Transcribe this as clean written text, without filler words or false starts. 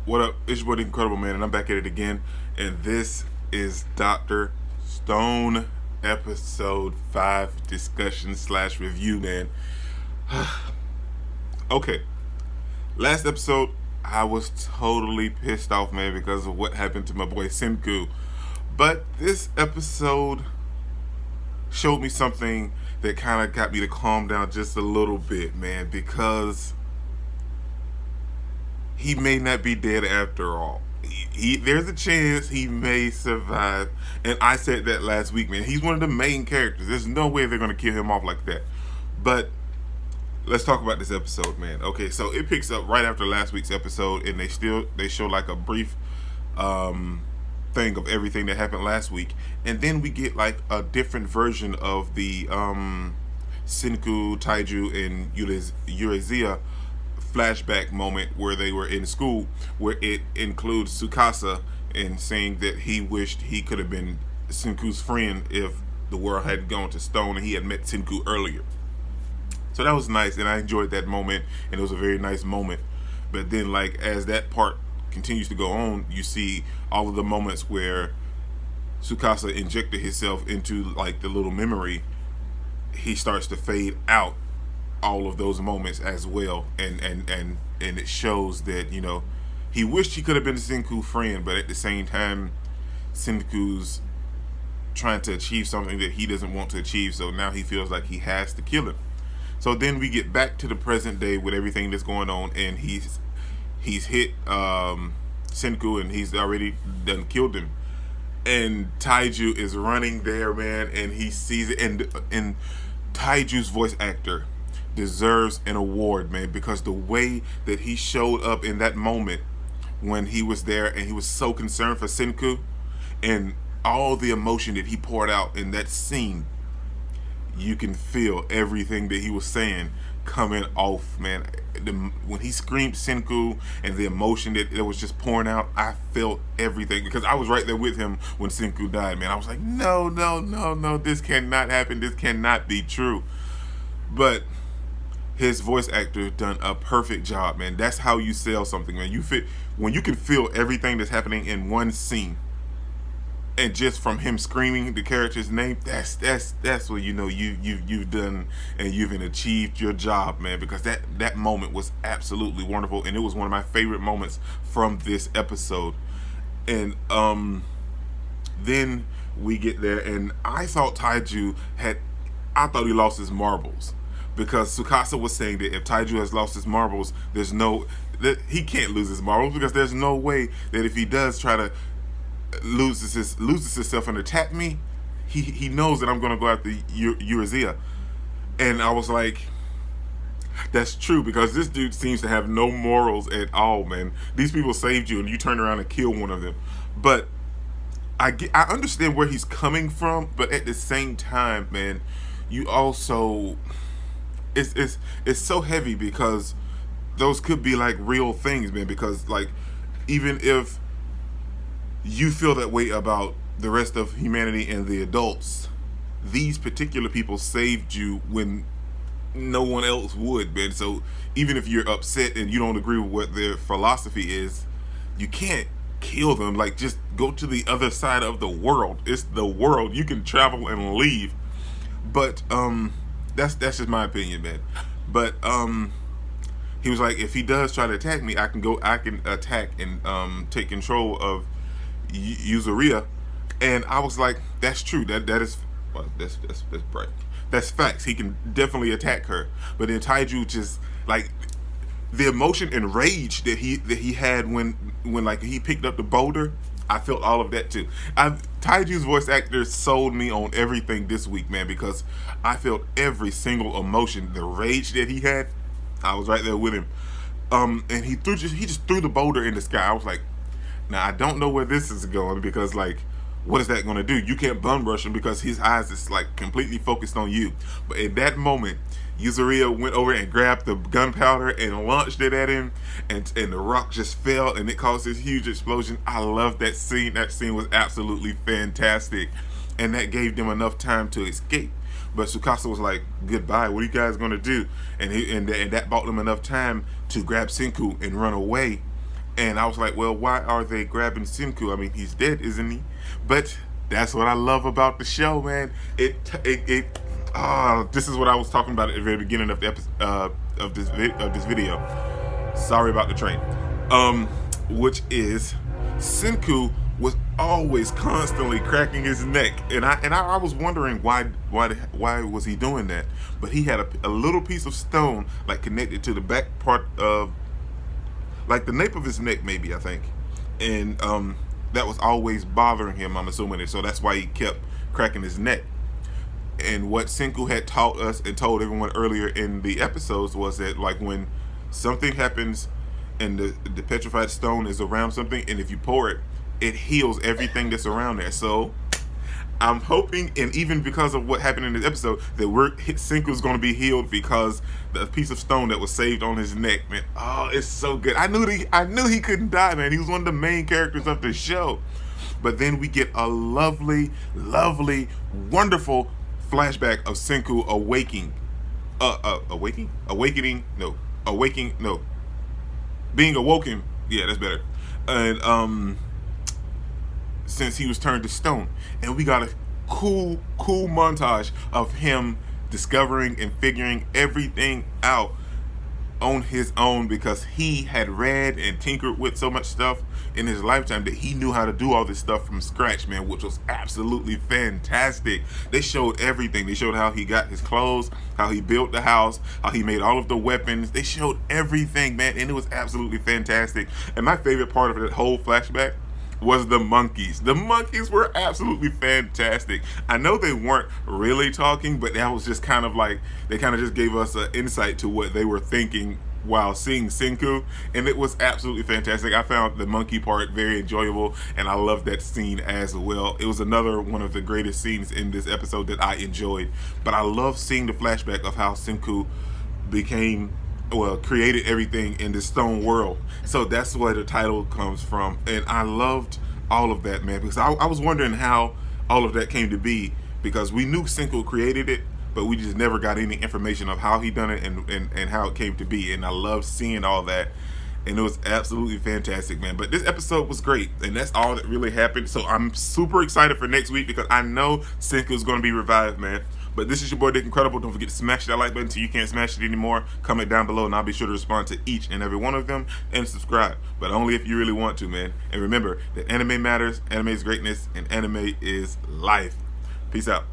What up? It's your boy, the Incredible Man, and I'm back at it again. And this is Dr. Stone, episode 5 discussion slash review, man. Okay, last episode, I was totally pissed off, man, because of what happened to my boy Senku. But this episode showed me something that kind of got me to calm down just a little bit, man, because he may not be dead after all. There's a chance he may survive. And I said that last week, man. He's one of the main characters. There's no way they're going to kill him off like that. But let's talk about this episode, man. Okay, so it picks up right after last week's episode, and they show like a brief thing of everything that happened last week. And then we get like a different version of the Senku, Taiju, and Urizuya flashback moment where they were in school, where it includes Tsukasa and saying that he wished he could have been Senku's friend if the world had gone to stone and he had met Senku earlier. So that was nice, and I enjoyed that moment, and it was a very nice moment. But then, like, as that part continues to go on, you see all of the moments where Tsukasa injected himself into like the little memory. He starts to fade out all of those moments as well, and it shows that, you know, he wished he could have been Senku's friend, but at the same time Senku's trying to achieve something that he doesn't want to achieve, so now he feels like he has to kill him. So then we get back to the present day with everything that's going on, and he's hit Senku, and he's already done killed him, and Taiju is running there, man, and he sees it, and Taiju's voice actor deserves an award, man, because the way that he showed up in that moment when he was there and he was so concerned for Senku, and all the emotion that he poured out in that scene, you can feel everything that he was saying coming off, man. When he screamed Senku and the emotion that it was just pouring out, I felt everything, because I was right there with him when Senku died, man. I was like, no, this cannot happen, this cannot be true. But his voice actor done a perfect job, man. That's how you sell something, man. When you can feel everything that's happening in one scene, and just from him screaming the character's name, that's what you know you've done, and you've achieved your job, man. Because that moment was absolutely wonderful, and it was one of my favorite moments from this episode. And then we get there, and I thought Taiju I thought he lost his marbles, because Tsukasa was saying that if Taiju has lost his marbles, he can't lose his marbles, because there's no way that if he does try to loses himself and attack me, he knows that I'm going to go after Urizuya. And I was like, that's true, because this dude seems to have no morals at all, man. These people saved you and you turn around and kill one of them. But I understand where he's coming from, but at the same time, man, you also it's so heavy, because those could be like real things, man. Because like, even if you feel that way about the rest of humanity and the adults, these particular people saved you when no one else would, man. So even if you're upset and you don't agree with what their philosophy is, you can't kill them. Like, just go to the other side of the world. It's the world. You can travel and leave. But that's just my opinion, man. But he was like, if he does try to attack me, I can attack and take control of Urizuya. And I was like, that's true. That's right. That's facts. He can definitely attack her. But then Taiju just, like, the emotion and rage that he had when like he picked up the boulder, I felt all of that too. Taiju's voice actor sold me on everything this week, man, because I felt every single emotion. The rage that he had, I was right there with him. And he just threw the boulder in the sky. I was like, now I don't know where this is going, because like, what is that going to do? You can't bum rush him because his eyes is like completely focused on you. But in that moment, Urizuya went over and grabbed the gunpowder and launched it at him, and the rock just fell and it caused this huge explosion. I love that scene. That scene was absolutely fantastic, and that gave them enough time to escape. But Tsukasa was like, goodbye, what are you guys gonna do? And that bought them enough time to grab Senku and run away. And I was like, well, why are they grabbing Senku? I mean, he's dead, isn't he? But that's what I love about the show, man. This is what I was talking about at the very beginning of the episode of this video. Sorry about the train. Which is Senku was always constantly cracking his neck, and I was wondering why was he doing that? But he had a little piece of stone like connected to the back part of like the nape of his neck, maybe, I think, and that was always bothering him, I'm assuming, and so that's why he kept cracking his neck. And what Senku had taught us and told everyone earlier in the episodes was that, like, when something happens and the petrified stone is around something, and if you pour it, it heals everything that's around there. So I'm hoping, and even because of what happened in this episode, that Senku's going to be healed because the piece of stone that was saved on his neck, man. Oh, it's so good. I knew he couldn't die, man. He was one of the main characters of the show. But then we get a lovely, lovely, wonderful flashback of Senku being awoken. Yeah, that's better. And since he was turned to stone, and we got a cool montage of him discovering and figuring everything out on his own, because he had read and tinkered with so much stuff in his lifetime that he knew how to do all this stuff from scratch, man, which was absolutely fantastic. They showed everything. They showed how he got his clothes, how he built the house, how he made all of the weapons. They showed everything, man, and it was absolutely fantastic. And my favorite part of that whole flashback was the monkeys. The monkeys were absolutely fantastic. I know they weren't really talking, but that was just kind of like, they kind of just gave us an insight to what they were thinking while seeing Senku, and it was absolutely fantastic. I found the monkey part very enjoyable, and I loved that scene as well. It was another one of the greatest scenes in this episode that I enjoyed. But I love seeing the flashback of how Senku created everything in the stone world. So that's where the title comes from, and I loved all of that, man, because I was wondering how all of that came to be, because we knew Senku created it, but we just never got any information of how he done it and how it came to be. And I loved seeing all that, and it was absolutely fantastic, man. But this episode was great, and that's all that really happened. So I'm super excited for next week, because I know Senku is going to be revived, man. But this is your boy Dick Incredible. Don't forget to smash that like button until you can't smash it anymore. Comment down below, and I'll be sure to respond to each and every one of them, and subscribe, but only if you really want to, man. And remember that anime matters, anime is greatness, and anime is life. Peace out.